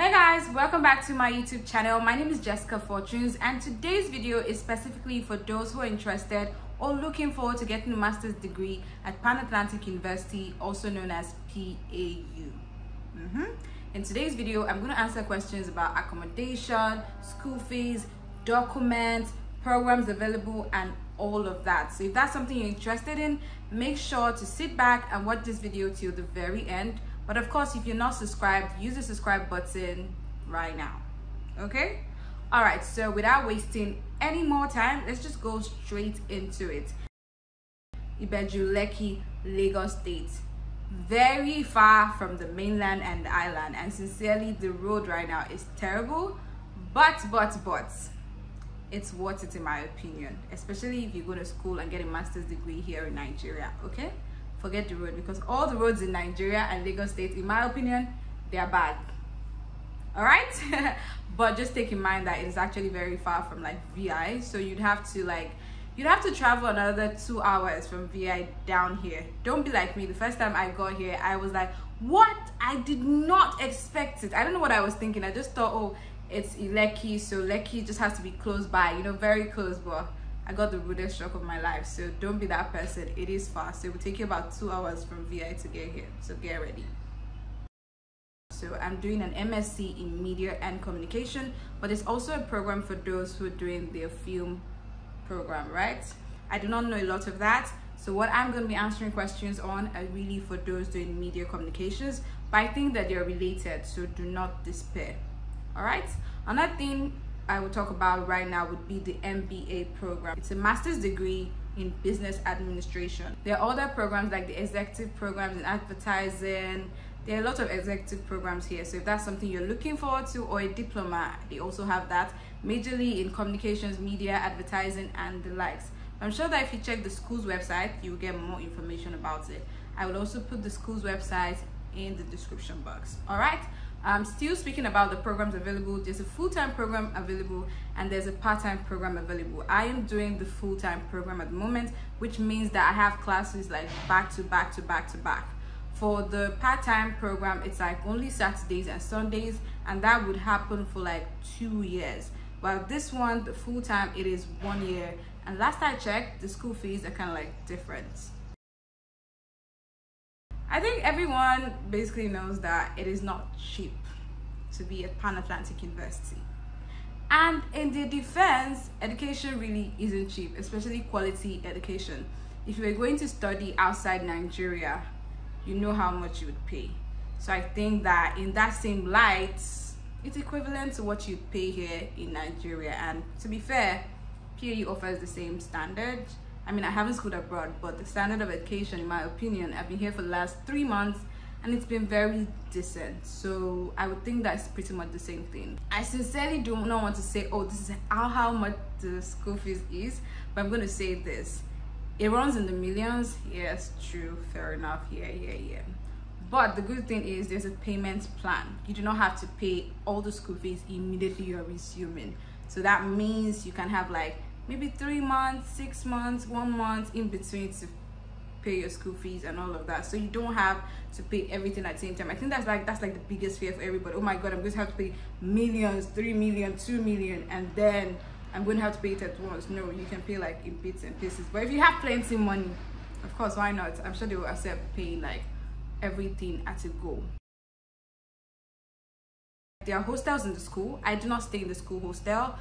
Hey guys, welcome back to my YouTube channel. My name is Jessica Fortunes, and today's video is specifically for those who are interested or looking forward to getting a master's degree at Pan Atlantic University, also known as PAU. In today's video, I'm going to answer questions about accommodation, school fees, documents, programs available, and all of that. So if that's something you're interested in, make sure to sit back and watch this video till the very end. But of course, if you're not subscribed, use the subscribe button right now. Okay? All right, so without wasting any more time, let's just go straight into it. Ibeju-Lekki, Lagos State. Very far from the mainland and the island, and sincerely, the road right now is terrible, but it's worth it in my opinion, especially if you go to school and get a master's degree here in Nigeria. Okay, forget the road, because all the roads in Nigeria and Lagos State, in my opinion, they are bad. All right. But just take in mind that it is actually very far from like VI, so you'd have to travel another 2 hours from VI down here. Don't be like me. The first time I got here, I was like, what? I did not expect it. I don't know what I was thinking. I just thought, oh, it's Lekki, so Lekki just has to be close by, you know, very close. But I got the rudest shock of my life, so don't be that person. It is far, so it will take you about 2 hours from VI to get here, so get ready. So I'm doing an MSc in Media and Communication, but it's also a program for those who are doing their film program, right? I do not know a lot of that, so what I'm going to be answering questions on are really for those doing media communications, but I think that they're related, so do not despair. All right, another thing I will talk about right now would be the MBA program. It's a master's degree in business administration. There are other programs like the executive programs in advertising. There are a lot of executive programs here, so if that's something you're looking forward to, or a diploma, they also have that, majorly in communications, media, advertising, and the likes. I'm sure that if you check the school's website, you'll get more information about it. I will also put the school's website in the description box. All right, still speaking about the programs available, there's a full-time program available and there's a part-time program available. I am doing the full-time program at the moment, which means that I have classes like back to back to back to back. For the part-time program, it's like only Saturdays and Sundays, and that would happen for like 2 years. While this one, the full-time, it is 1 year, and last I checked, the school fees are kind of like different. I think everyone basically knows that it is not cheap to be at Pan Atlantic University. And in their defense, education really isn't cheap, especially quality education. If you were going to study outside Nigeria, you know how much you would pay. So I think that in that same light, it's equivalent to what you pay here in Nigeria. And to be fair, PAU offers the same standard. I mean, I haven't schooled abroad, but the standard of education, in my opinion, I've been here for the last 3 months and it's been very decent. So I would think that's pretty much the same thing. I sincerely do not want to say, oh, this is how much the school fees is, but I'm going to say this. It runs in the millions. Yes, true, fair enough. Yeah. But the good thing is there's a payment plan. You do not have to pay all the school fees immediately you're resuming. So that means you can have like maybe 3 months, 6 months, 1 month in between to pay your school fees and all of that. So you don't have to pay everything at the same time. I think that's like the biggest fear for everybody. Oh my God, I'm going to have to pay millions, 3 million, 2 million, and then I'm going to have to pay it at once. No, you can pay like in bits and pieces. But if you have plenty of money, of course, why not? I'm sure they will accept paying like everything at a go. There are hostels in the school. I do not stay in the school hostel.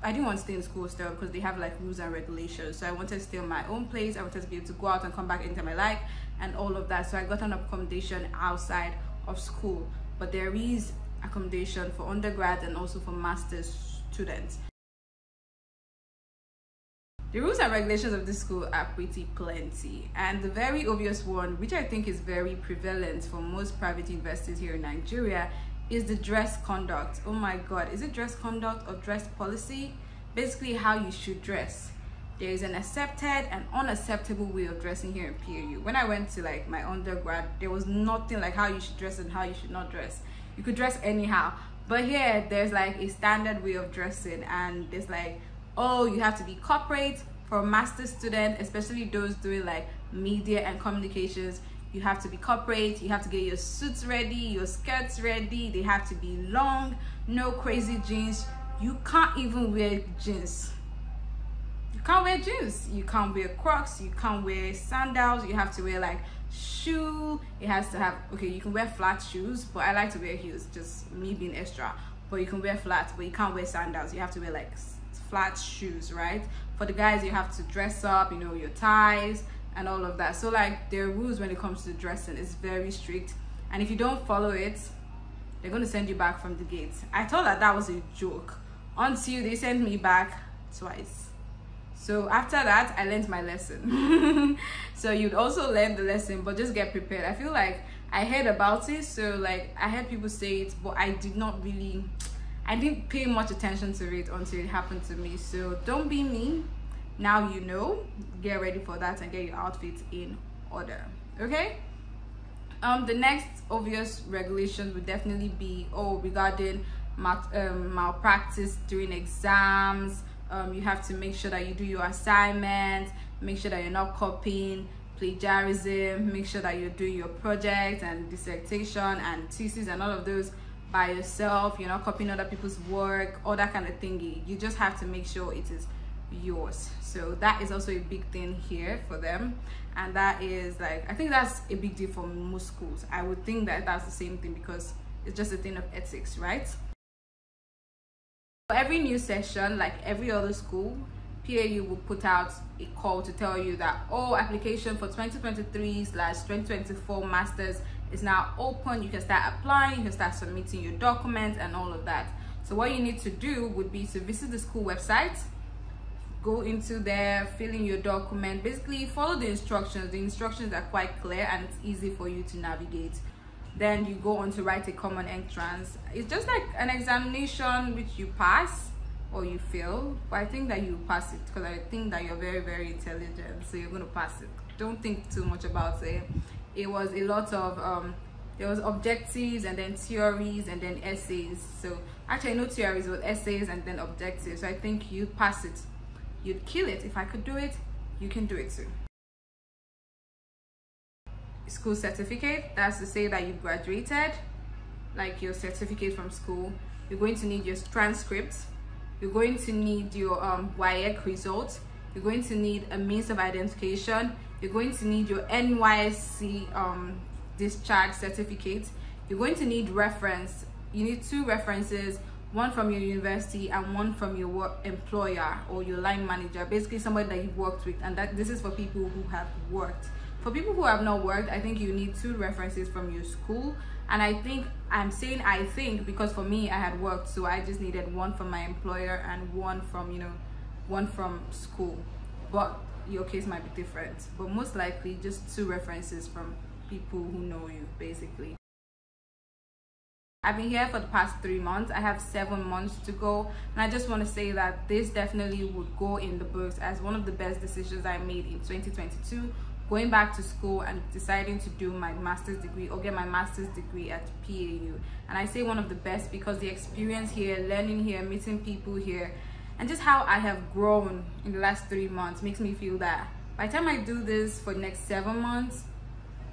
I didn't want to stay in the school hostel because they have like rules and regulations. So I wanted to stay on my own place. I wanted to be able to go out and come back anytime I like and all of that. So I got an accommodation outside of school. But there is accommodation for undergrad and also for master's students. The rules and regulations of this school are pretty plenty, and the very obvious one, which I think is very prevalent for most private universities here in Nigeria, is the dress conduct. Oh my God, is it dress conduct or dress policy? Basically how you should dress. There is an accepted and unacceptable way of dressing here in PAU. When I went to like my undergrad, there was nothing like how you should dress and how you should not dress. You could dress anyhow, but here there's like a standard way of dressing, and there's like, oh, you have to be corporate. For a master's student, especially those doing like media and communications, You have to be corporate. You have to get your suits ready, your skirts ready. They have to be long, no crazy jeans. You can't even wear jeans. You can't wear jeans. You can't wear Crocs. You can't wear sandals. You have to wear like shoe. It has to have, okay, you can wear flat shoes, but I like to wear heels, just me being extra. But you can wear flats, but you can't wear sandals. You have to wear like flat shoes, right? For the guys, you have to dress up, you know, your ties and all of that. So like there are rules when it comes to dressing. It's very strict, and if you don't follow it, they're going to send you back from the gate. I thought that was a joke until they sent me back twice. So after that, I learned my lesson. So you'd also learn the lesson, but just get prepared. I feel like I heard about it, so like I heard people say it, but I didn't pay much attention to it until it happened to me. So don't be me. Now you know. Get ready for that and get your outfit in order. Okay. The next obvious regulations would definitely be regarding malpractice during exams. You have to make sure that you do your assignments, make sure that you're not copying, plagiarism, make sure that you're doing your project and dissertation and thesis and all of those by yourself. You're not copying other people's work, all that kind of thingy. You just have to make sure it is yours. So that is also a big thing here for them, and that is like, I think that's a big deal for most schools. I would think that that's the same thing because it's just a thing of ethics, right? For every new session, like every other school, PAU will put out a call to tell you that application for 2023/2024 masters is now open. You can start applying, you can start submitting your documents and all of that. So what you need to do would be to visit the school website, go into there, fill in your document, basically follow the instructions. The instructions are quite clear and it's easy for you to navigate. Then you go on to write a common entrance. It's just like an examination which you pass or you fail, but I think that you pass it because I think that you're very, very intelligent, so you're going to pass it. Don't think too much about it. It was a lot of there was objectives and then theories and then essays. So actually no theories, but essays and then objectives. So I think you pass it, you'd kill it. If I could do it, you can do it too. School certificate, that's to say that you graduated, like your certificate from school. You're going to need your transcripts. You're going to need your WAEC results. You're going to need a means of identification. You're going to need your NYSC discharge certificate. You're going to need reference. You need 2 references, one from your university and one from your work employer or your line manager, basically somebody that you've worked with. And that this is for people who have worked. For people who have not worked, I think you need 2 references from your school. And I think, I'm saying I think because for me, I had worked, so I just needed one from my employer and one from, you know, one from school. But your case might be different. But most likely, just 2 references from people who know you, basically. I've been here for the past 3 months. I have 7 months to go, and I just want to say that this definitely would go in the books as one of the best decisions I made in 2022. Going back to school and deciding to do my master's degree or get my master's degree at PAU. And I say one of the best because the experience here, learning here, meeting people here, and just how I have grown in the last 3 months makes me feel that by the time I do this for the next 7 months,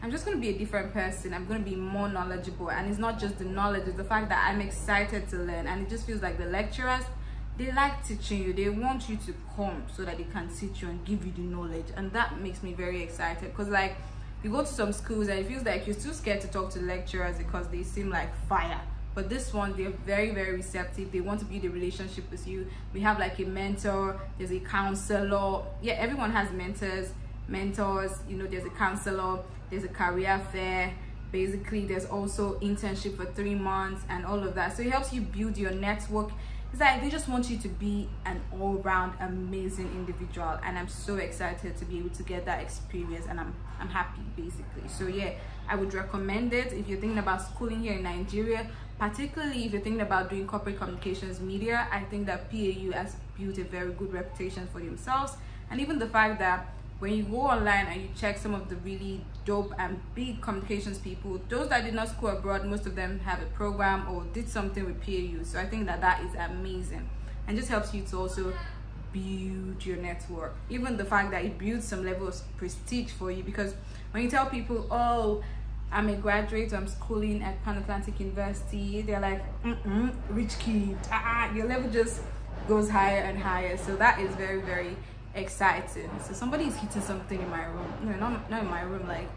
I'm just going to be a different person. I'm going to be more knowledgeable. And it's not just the knowledge, it's the fact that I'm excited to learn. And it just feels like the lecturers, they like teaching you. They want you to come so that they can teach you and give you the knowledge, and that makes me very excited. Because like you go to some schools and it feels like you're too scared to talk to the lecturers because they seem like fire, but this one, they're very, very receptive. They want to build a relationship with you. We have like a mentor, there's a counselor. Yeah, everyone has mentors, you know. There's a counselor, there's a career fair, basically there's also internship for 3 months and all of that. So it helps you build your network. It's like they just want you to be an all-round amazing individual, and I'm so excited to be able to get that experience, and I'm happy basically. So yeah, I would recommend it if you're thinking about schooling here in Nigeria, particularly if you're thinking about doing corporate communications media. I think that PAU has built a very good reputation for themselves, and even the fact that when you go online and you check some of the really dope and big communications people, those that did not school abroad, most of them have a program or did something with PAU. So I think that that is amazing, and just helps you to also build your network. Even the fact that it builds some level of prestige for you, because when you tell people, oh, I'm a graduate, I'm schooling at Pan Atlantic University, they're like, rich kid, your level just goes higher and higher. So that is very, very exciting. So somebody is hitting something in my room. No, not in my room, like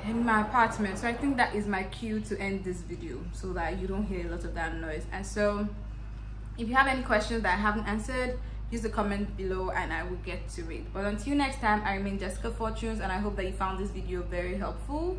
in my apartment. So I think that is my cue to end this video so that you don't hear a lot of that noise. And so if you have any questions that I haven't answered, use the comment below and I will get to it. But until next time, I remain Jessica Fortunes, and I hope that you found this video very helpful.